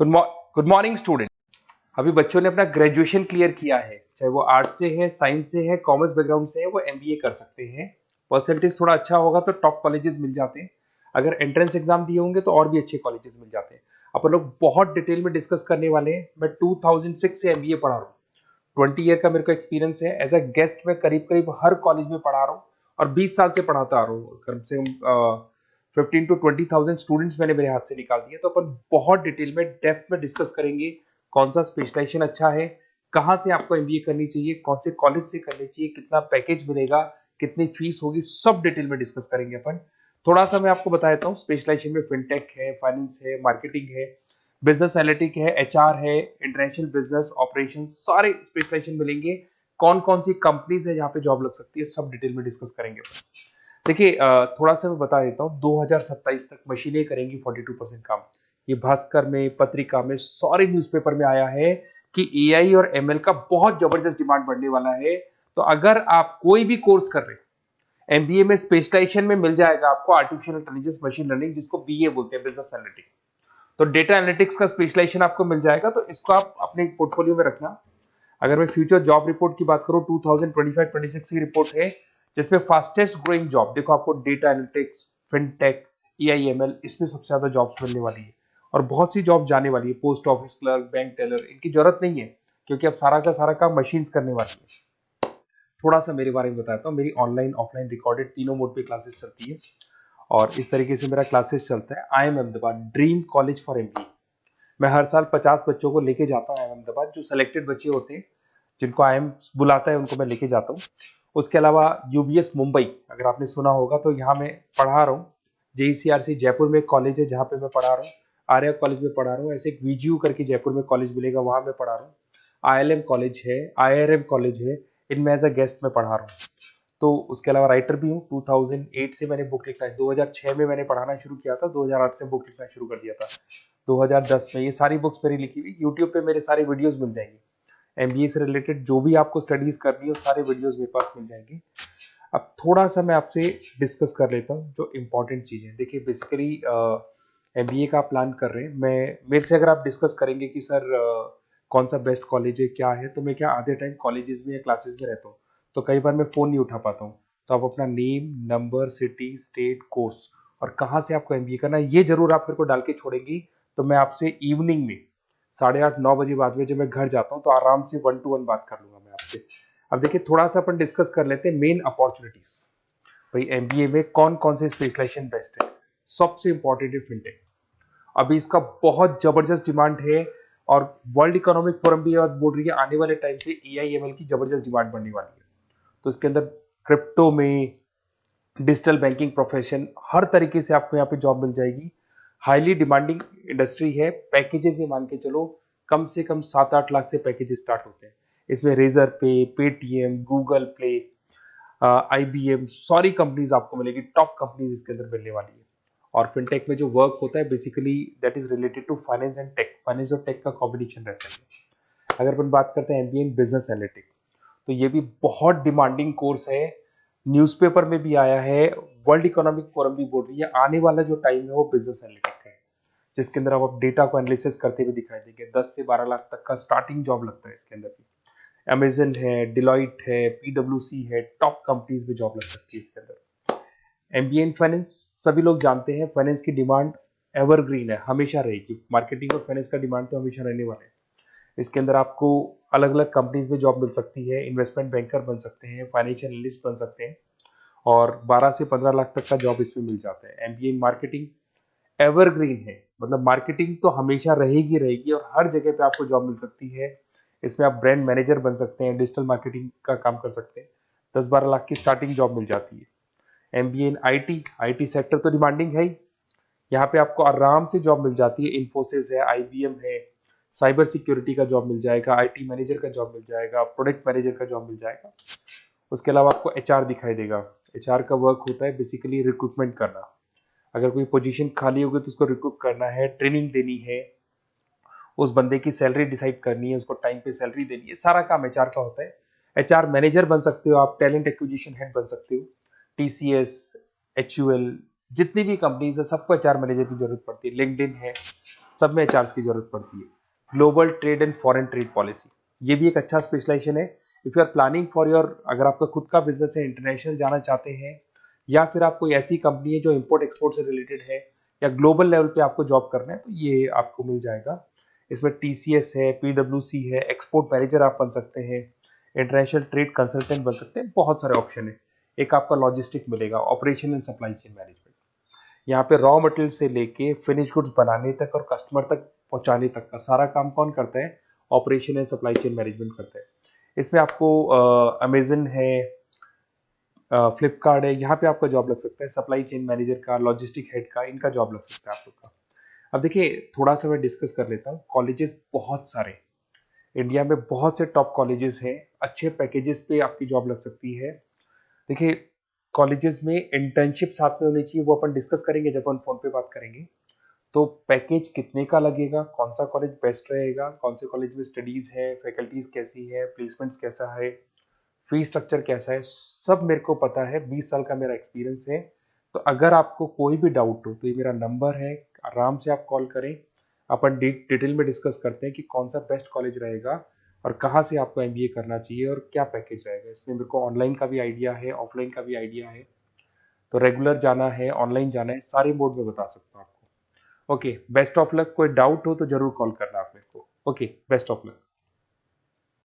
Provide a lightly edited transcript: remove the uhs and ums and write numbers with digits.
Good morning student. अभी बच्चों ने अपना ग्रेजुएशन क्लियर किया है, चाहे वो आर्ट्स से है, साइंस से है, कॉमर्स बैकग्राउंड से है, वो एमबीए कर सकते हैं। परसेंटेज थोड़ा अच्छा होगा तो टॉप कॉलेजेस मिल जाते हैं। अगर एंट्रेंस एग्जाम दिए होंगे तो और भी अच्छे कॉलेजेस मिल जाते हैं। अपन लोग बहुत डिटेल में डिस्कस करने वाले हैं। मैं 2006 से एमबीए पढ़ा रहा हूँ। 20 ईयर का मेरे को एक्सपीरियंस है। एज अ गेस्ट मैं करीब करीब हर कॉलेज में पढ़ा रहा हूँ और 20 साल से पढ़ाता आ रहा हूँ। कम से कम 15 to 20,000 स्टूडेंट्स मैंने मेरे हाथ से निकाल दिए। तो अपन बहुत डिटेल में डेप्थ में डिस्कस करेंगे कौन सा स्पेशलाइजेशन अच्छा है, कहाँ से आपको एमबीए करनी चाहिए, कौन से कॉलेज से करनी चाहिए, कितना पैकेज मिलेगा, कितनी फीस होगी, सब डिटेल में डिस्कस करेंगे अपन। थोड़ा सा मैं आपको बता देता हूँ। स्पेशलाइजेशन में फिनटेक है, फाइनेंस है, मार्केटिंग है, बिजनेस एनालिटिक है, एचआर है, इंटरनेशनल बिजनेस ऑपरेशन, सारे स्पेशलाइजेशन मिलेंगे। कौन कौन सी कंपनीज है जहाँ पे जॉब लग सकती है, सब डिटेल में डिस्कस करेंगे। देखिए, थोड़ा सा मैं बता देता हूँ। 2027 तक मशीनें करेंगी 42% काम। ये भास्कर में, पत्रिका में, सारे न्यूज़पेपर में आया है कि एआई और एमएल का बहुत जबरदस्त डिमांड बढ़ने वाला है। तो अगर आप कोई भी कोर्स कर रहे हैं, एमबीए में स्पेशलाइजेशन में मिल जाएगा आपको आर्टिफिशियल इंटेलिजेंस, मशीन लर्निंग, जिसको बीए बोलते हैं, बिजनेस एनालिटिक्स। तो डेटा एनालिटिक्स का स्पेशलाइजेशन आपको मिल जाएगा, तो इसको आप अपने पोर्टफोलियो में रखना। अगर मैं फ्यूचर जॉब रिपोर्ट की बात करूं, 2025-26 की रिपोर्ट है, जिसमें फास्टेस्ट ग्रोइंग जॉब देखो आपको डेटा एनालिटिक्स, फिनटेक, एआईएमएल, इसमें सबसे ज्यादा जॉब्स मिलने वाली है। और बहुत सी जॉब जाने वाली है। Post office clerk, bank teller, इनकी जरूरत नहीं है क्योंकि अब सारा का सारा काम मशीन्स करने वाली है। थोड़ा सा मेरे बारे में बताता हूँ। मेरी ऑनलाइन ऑफलाइन रिकॉर्डेड तीनों मोड पे क्लासेस चलती है और इस तरीके से मेरा क्लासेस चलता है। I am Ahmedabad dream college for MBA. मैं हर साल 50 बच्चों को लेके जाता हूँ अहमदाबाद। जो सिलेक्टेड बच्चे होते हैं, जिनको आईएम बुलाता है, उनको मैं लेके जाता हूँ। उसके अलावा यूबीएस मुंबई, अगर आपने सुना होगा, तो यहाँ मैं पढ़ा रहा हूँ। जेईसीआरसी जयपुर में एक कॉलेज है जहाँ पे मैं पढ़ा रहा हूँ। आर्या कॉलेज में पढ़ा रहा हूँ। ऐसे एक वीजीयू करके जयपुर में कॉलेज मिलेगा, वहां मैं पढ़ा रहा हूँ। आईएलएम कॉलेज है, आईआरएम कॉलेज है, इनमें एज अ गेस्ट में पढ़ा रहा हूँ। तो उसके अलावा राइटर भी हूँ। 2008 से मैंने बुक लिखना है। 2006 में मैंने पढ़ाना शुरू किया था, 2008 से बुक लिखना शुरू कर दिया था। 2010 में ये सारी बुक्स मेरी लिखी हुई यूट्यूब पे मेरे सारे वीडियोस मिल जाएंगे। एमबीए से रिलेटेड जो भी आपको स्टडीज करनी हो, सारे वीडियोस मेरे पास मिल जाएंगे। अब थोड़ा सा मैं आपसे डिस्कस कर लेता हूँ जो इम्पोर्टेंट चीजें। देखिए, बेसिकली एमबीए का प्लान कर रहे हैं, मैं मेरे से अगर आप डिस्कस करेंगे कि सर कौन सा बेस्ट कॉलेज है, क्या है, तो मैं क्या आधे टाइम कॉलेजेस में या क्लासेस में रहता हूँ, तो कई बार मैं फोन नहीं उठा पाता हूँ। तो आप अपना name, number, city, state, course और कहाँ से आपको एमबीए करना है, ये जरूर आप मेरे को डाल के छोड़ेंगी। तो मैं आपसे इवनिंग में 8:30-9 बजे बाद में जब मैं घर जाता हूँ, तो आराम से 1 to 1 बात कर लूंगा मैं आपसे। अब देखिए, थोड़ा सा अपन डिस्कस कर लेते हैं मेन अपॉर्चुनिटीज। भाई, एमबीए में कौन कौन से स्पेशलाइजेशन बेस्ट है। सबसे इंपॉर्टेंट है फिनटेक। अभी इसका बहुत जबरदस्त डिमांड है और वर्ल्ड इकोनॉमिक फोरम भी बोल रही है आने वाले टाइम पे एआईएमएल की जबरदस्त डिमांड बढ़ने वाली है। तो इसके अंदर क्रिप्टो में, डिजिटल बैंकिंग प्रोफेशन, हर तरीके से आपको यहाँ पे जॉब मिल जाएगी। हाईली डिमांडिंग इंडस्ट्री है। पैकेजेस ये मान के चलो, कम से कम 7-8 लाख से पैकेजेस स्टार्ट होते हैं। इसमें रेजर पे, पेटीएम, गूगल प्ले, आईबीएम, सारी कंपनीज आपको मिलेगी। टॉप कंपनीज इसके अंदर मिलने वाली है। और फिनटेक में जो वर्क होता है, basically that is related to finance and tech. Finance और टेक का कॉम्बिनेशन रहता है। अगर अपन बात करते हैं एमबीए इन बिजनेस एनालिटिक्स, तो ये भी बहुत डिमांडिंग कोर्स है। न्यूज़पेपर में भी आया है, वर्ल्ड इकोनॉमिक फोरम भी बोल रही है आने वाला जो टाइम है वो बिजनेस एनालिटिक्स का है, जिसके अंदर आप डेटा को एनालिसिस करते हुए दिखाई देंगे। 10 से 12 लाख तक का स्टार्टिंग जॉब लगता है इसके अंदर भी। अमेजन है, डिलॉइट है, पीडब्ल्यूसी है, टॉप कंपनीज में जॉब लग सकती है इसके अंदर। एमबीए इन फाइनेंस, सभी लोग जानते हैं फाइनेंस की डिमांड एवरग्रीन है, हमेशा रहेगी। मार्केटिंग और फाइनेंस का डिमांड तो हमेशा रहने वाला है। इसके अंदर आपको अलग अलग कंपनीज में जॉब मिल सकती है। इन्वेस्टमेंट बैंकर बन सकते हैं, फाइनेंशियल एनालिस्ट बन सकते हैं और 12 से 15 लाख तक का जॉब इसमें मिल जाता है। एमबीए इन मार्केटिंग एवरग्रीन है, मतलब मार्केटिंग तो हमेशा रहेगी रहेगी और हर जगह पे आपको जॉब मिल सकती है। इसमें आप ब्रांड मैनेजर बन सकते हैं, डिजिटल मार्केटिंग का काम कर सकते हैं। 10-12 लाख की स्टार्टिंग जॉब मिल जाती है। MBA in IT, IT sector तो डिमांडिंग है ही। यहाँ पे आपको आराम से जॉब मिल जाती है। इन्फोसिस है, आईबीएम है, साइबर सिक्योरिटी का जॉब मिल जाएगा, आईटी मैनेजर का जॉब मिल जाएगा, प्रोडक्ट मैनेजर का जॉब मिल जाएगा। उसके अलावा आपको एचआर दिखाई देगा। एचआर का वर्क होता है बेसिकली रिक्रूटमेंट करना। अगर कोई पोजीशन खाली होगी तो उसको रिक्रूट करना है, ट्रेनिंग देनी है, उस बंदे की सैलरी डिसाइड करनी है, उसको टाइम पे सैलरी देनी है, सारा काम एचआर का होता है। एचआर मैनेजर बन सकते हो आप, टैलेंट एक्विजिशन हेड बन सकते हो। टीसीएस, एचयूएल, जितनी भी कंपनीज है सबको एचआर मैनेजर की जरूरत पड़ती है। लिंक्डइन है, सब में एचआर की जरूरत पड़ती है। Global trade and foreign trade policy, ये भी एक अच्छा स्पेशलाइजेशन है। If you are planning for your, अगर आपका खुद का बिजनेस है, इंटरनेशनल जाना चाहते हैं, या फिर आप कोई ऐसी कंपनी है जो इंपोर्ट एक्सपोर्ट से रिलेटेड है, या ग्लोबल लेवल पे आपको जॉब करना है, तो ये आपको मिल जाएगा। इसमें टीसीएस है, पीडब्ल्यूसी है, एक्सपोर्ट मैनेजर आप बन सकते हैं, इंटरनेशनल ट्रेड कंसल्टेंट बन सकते हैं, बहुत सारे ऑप्शन है। एक आपका लॉजिस्टिक मिलेगा, operation and supply chain management. यहाँ पे रॉ मटेरियल से लेके फिनिश गुड्स बनाने तक और कस्टमर तक पहुंचाने तक का सारा काम कौन करता है? Operation and supply chain management करता है। इसमें आपको अमेजन है, फ्लिपकार्ट है, यहाँ पे आपका जॉब लग सकता है, सप्लाई चेन मैनेजर का, लॉजिस्टिक हेड का, इनका जॉब लग सकता है आप लोग का। अब देखिए थोड़ा सा मैं डिस्कस कर लेता हूँ। कॉलेजेस बहुत सारे इंडिया में, बहुत से टॉप कॉलेजेस हैं, अच्छे पैकेजेस पे आपकी जॉब लग सकती है। देखिए कॉलेजेस में इंटर्नशिप साथ में होनी चाहिए, वो अपन डिस्कस करेंगे जब अपन फोन पे बात करेंगे। तो पैकेज कितने का लगेगा, कौन सा कॉलेज बेस्ट रहेगा, कौन से कॉलेज में स्टडीज है, फैकल्टीज कैसी है, प्लेसमेंट्स कैसा है, फी स्ट्रक्चर कैसा है, सब मेरे को पता है, 20 साल का मेरा एक्सपीरियंस है। तो अगर आपको कोई भी डाउट हो तो ये मेरा नंबर है, आराम से आप कॉल करें। अपन डिटेल में डिस्कस करते हैं कि कौन सा बेस्ट कॉलेज रहेगा और कहाँ से आपको एमबीए करना चाहिए और क्या पैकेज रहेगा। इसमें मेरे को ऑनलाइन का भी आइडिया है, ऑफलाइन का भी आइडिया है, तो रेगुलर जाना है, ऑनलाइन जाना है, सारे मोड में बता सकता हूँ आपको। Okay, best of luck. कोई डाउट हो तो जरूर कॉल करना आप मेरे को। Okay, best of luck.